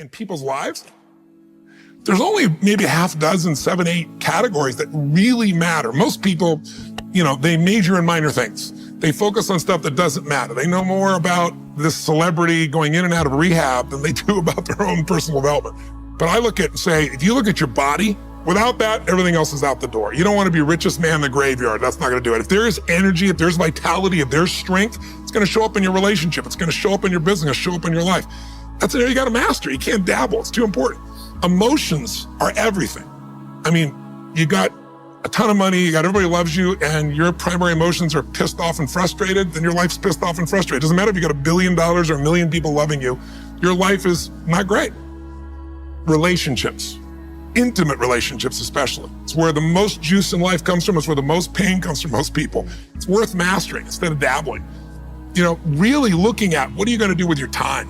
in people's lives, there's only maybe a half dozen, 7, 8 categories that really matter. Most people, they major in minor things. They focus on stuff that doesn't matter. They know more about this celebrity going in and out of rehab than they do about their own personal development. But I look at, say, if you look at your body, without that, everything else is out the door. You don't want to be richest man in the graveyard. That's not going to do it. If there is energy, if there's vitality, if there's strength, it's going to show up in your relationship. It's going to show up in your business, show up in your life. That's an area you got to master. You can't dabble. It's too important. Emotions are everything. I mean, you got a ton of money, you got everybody loves you, and your primary emotions are pissed off and frustrated, then your life's pissed off and frustrated. It doesn't matter if you got $1 billion or 1 million people loving you, your life is not great. Relationships, intimate relationships especially. It's where the most juice in life comes from. It's where the most pain comes from most people. It's worth mastering instead of dabbling. Really looking at what are you going to do with your time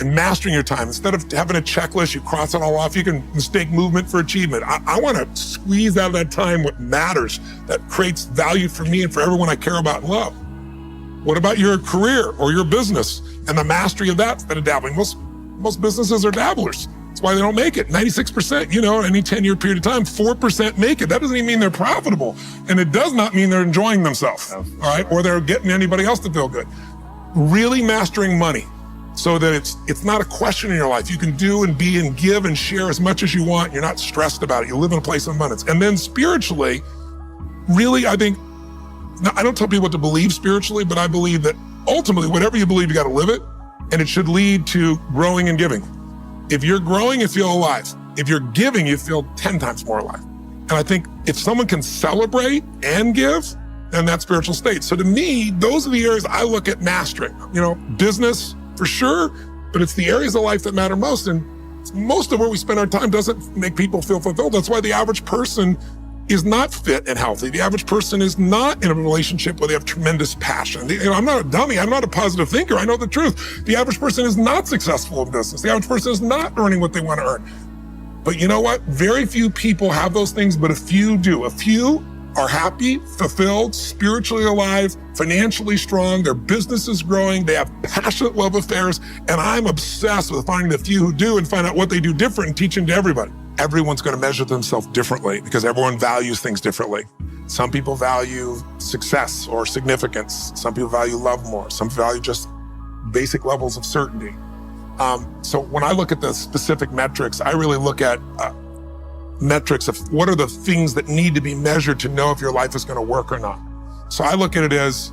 and mastering your time. Instead of having a checklist, you cross it all off. You can mistake movement for achievement. I want to squeeze out of that time what matters, that creates value for me and for everyone I care about and love. What about your career or your business and the mastery of that instead of dabbling? Most businesses are dabblers. That's why they don't make it. 96%, any 10-year period of time, 4% make it. That doesn't even mean they're profitable. And it does not mean they're enjoying themselves, all right? Or they're getting anybody else to feel good. Really mastering money so that it's not a question in your life. You can do and be and give and share as much as you want. You're not stressed about it. You live in a place of abundance. And then spiritually, really, I think, I don't tell people what to believe spiritually, but I believe that ultimately, whatever you believe, you got to live it. And it should lead to growing and giving. If you're growing, you feel alive. If you're giving, you feel 10 times more alive. And I think if someone can celebrate and give, then that's spiritual state. So to me, those are the areas I look at mastering. Business for sure, but it's the areas of life that matter most. And most of where we spend our time doesn't make people feel fulfilled. That's why the average person is not fit and healthy. The average person is not in a relationship where they have tremendous passion. I'm not a dummy. I'm not a positive thinker. I know the truth. The average person is not successful in business. The average person is not earning what they want to earn. But you know what? Very few people have those things, but a few do. A few are happy, fulfilled, spiritually alive, financially strong. Their business is growing. They have passionate love affairs. And I'm obsessed with finding the few who do and find out what they do different and teaching to everybody. Everyone's going to measure themselves differently because everyone values things differently. Some people value success or significance. Some people value love more. Some value just basic levels of certainty. So when I look at the specific metrics, I really look at metrics of what are the things that need to be measured to know if your life is going to work or not. So I look at it as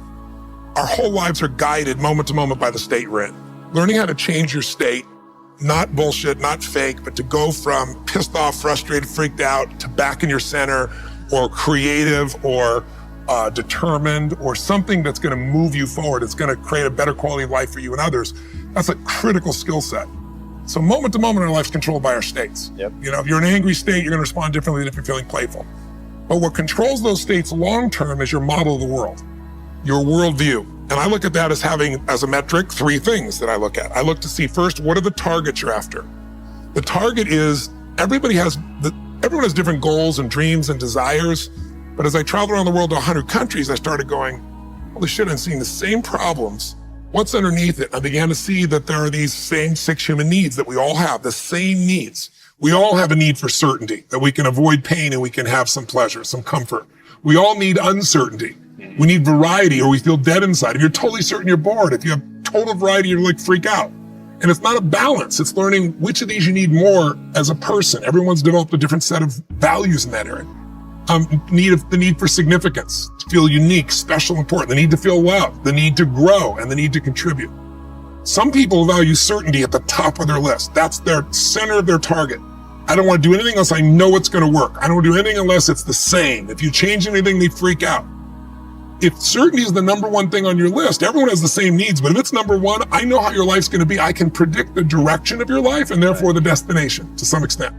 our whole lives are guided moment to moment by the state we're in. Learning how to change your state, not bullshit, not fake, but to go from pissed off, frustrated, freaked out to back in your center or creative or determined or something that's going to move you forward. It's going to create a better quality of life for you and others. That's a critical skill set. So moment to moment, our life's controlled by our states. Yep. If you're in an angry state, you're going to respond differently than if you're feeling playful. But what controls those states long-term is your model of the world, your worldview. And I look at that as having, as a metric, 3 things that I look at. I look to see first, what are the targets you're after? The target is, everyone has different goals and dreams and desires. But as I traveled around the world to 100 countries, I started going, holy shit, I'm seeing the same problems. What's underneath it? I began to see that there are these same 6 human needs that we all have, the same needs. We all have a need for certainty, that we can avoid pain and we can have some pleasure, some comfort. We all need uncertainty. We need variety or we feel dead inside. If you're totally certain, you're bored. If you have total variety, you're like freak out. And it's not a balance. It's learning which of these you need more as a person. Everyone's developed a different set of values in that area. The need for significance, to feel unique, special, important. The need to feel loved, the need to grow, and the need to contribute. Some people value certainty at the top of their list. That's their center of their target. I don't want to do anything unless I know it's going to work. I don't want to do anything unless it's the same. If you change anything, they freak out. If certainty is the number one thing on your list, everyone has the same needs, but if it's number one, I know how your life's going to be. I can predict the direction of your life and therefore the destination to some extent.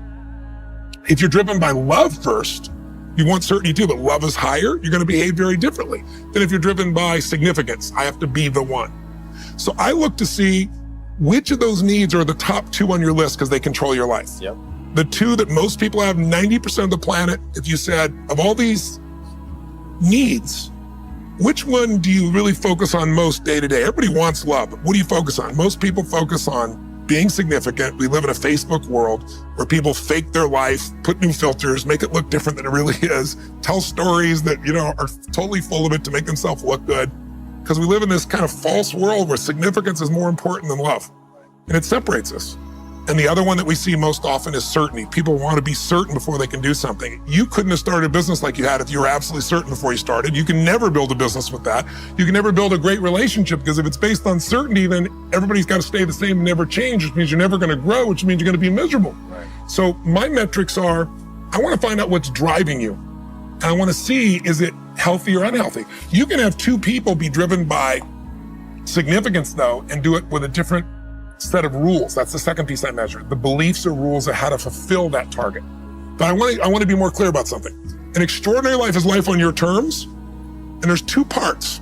If you're driven by love first, you want certainty too, but love is higher, you're going to behave very differently than if you're driven by significance. I have to be the one. So I look to see which of those needs are the top 2 on your list because they control your life. Yep. The 2 that most people have, 90% of the planet, if you said, of all these needs, which one do you really focus on most day to day? Everybody wants love, but what do you focus on? Most people focus on being significant. We live in a Facebook world where people fake their life, put new filters, make it look different than it really is, tell stories that, are totally full of it to make themselves look good. Because we live in this kind of false world where significance is more important than love. And it separates us. And the other one that we see most often is certainty. People want to be certain before they can do something. You couldn't have started a business like you had if you were absolutely certain before you started. You can never build a business with that. You can never build a great relationship, because if it's based on certainty, then everybody's got to stay the same and never change, which means you're never going to grow, which means you're going to be miserable. Right. So my metrics are, I want to find out what's driving you. And I want to see, is it healthy or unhealthy? You can have two people be driven by significance, though, and do it with a different set of rules. That's the second piece I measure. The beliefs or rules of how to fulfill that target. But I want to be more clear about something. An extraordinary life is life on your terms, and there's two parts.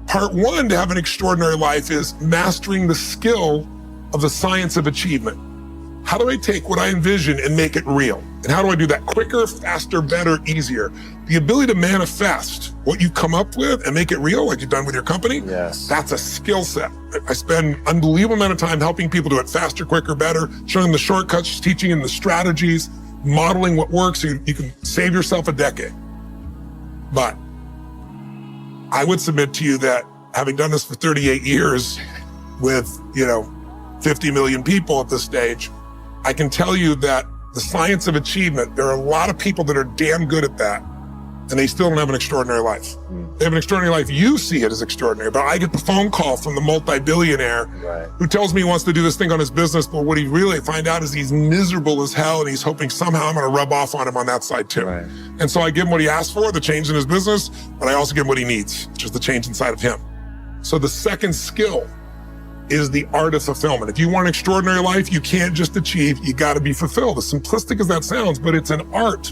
Part one to have an extraordinary life is mastering the skill of the science of achievement. How do I take what I envision and make it real? And how do I do that quicker, faster, better, easier? The ability to manifest what you come up with and make it real, like you've done with your company, yes, that's a skill set. I spend an unbelievable amount of time helping people do it faster, quicker, better, showing them the shortcuts, teaching them the strategies, modeling what works so you can save yourself a decade. But I would submit to you that having done this for 38 years with, 50 million people at this stage, I can tell you that the science of achievement, there are a lot of people that are damn good at that, and they still don't have an extraordinary life. They have an extraordinary life. You see it as extraordinary, but I get the phone call from the multi-billionaire who tells me he wants to do this thing on his business, but what he really find out is he's miserable as hell, and he's hoping somehow I'm going to rub off on him on that side too. Right. And so I give him what he asked for, the change in his business, but I also give him what he needs, which is the change inside of him. So the second skill is the art of fulfillment. If you want an extraordinary life, you can't just achieve, you got to be fulfilled. As simplistic as that sounds, but it's an art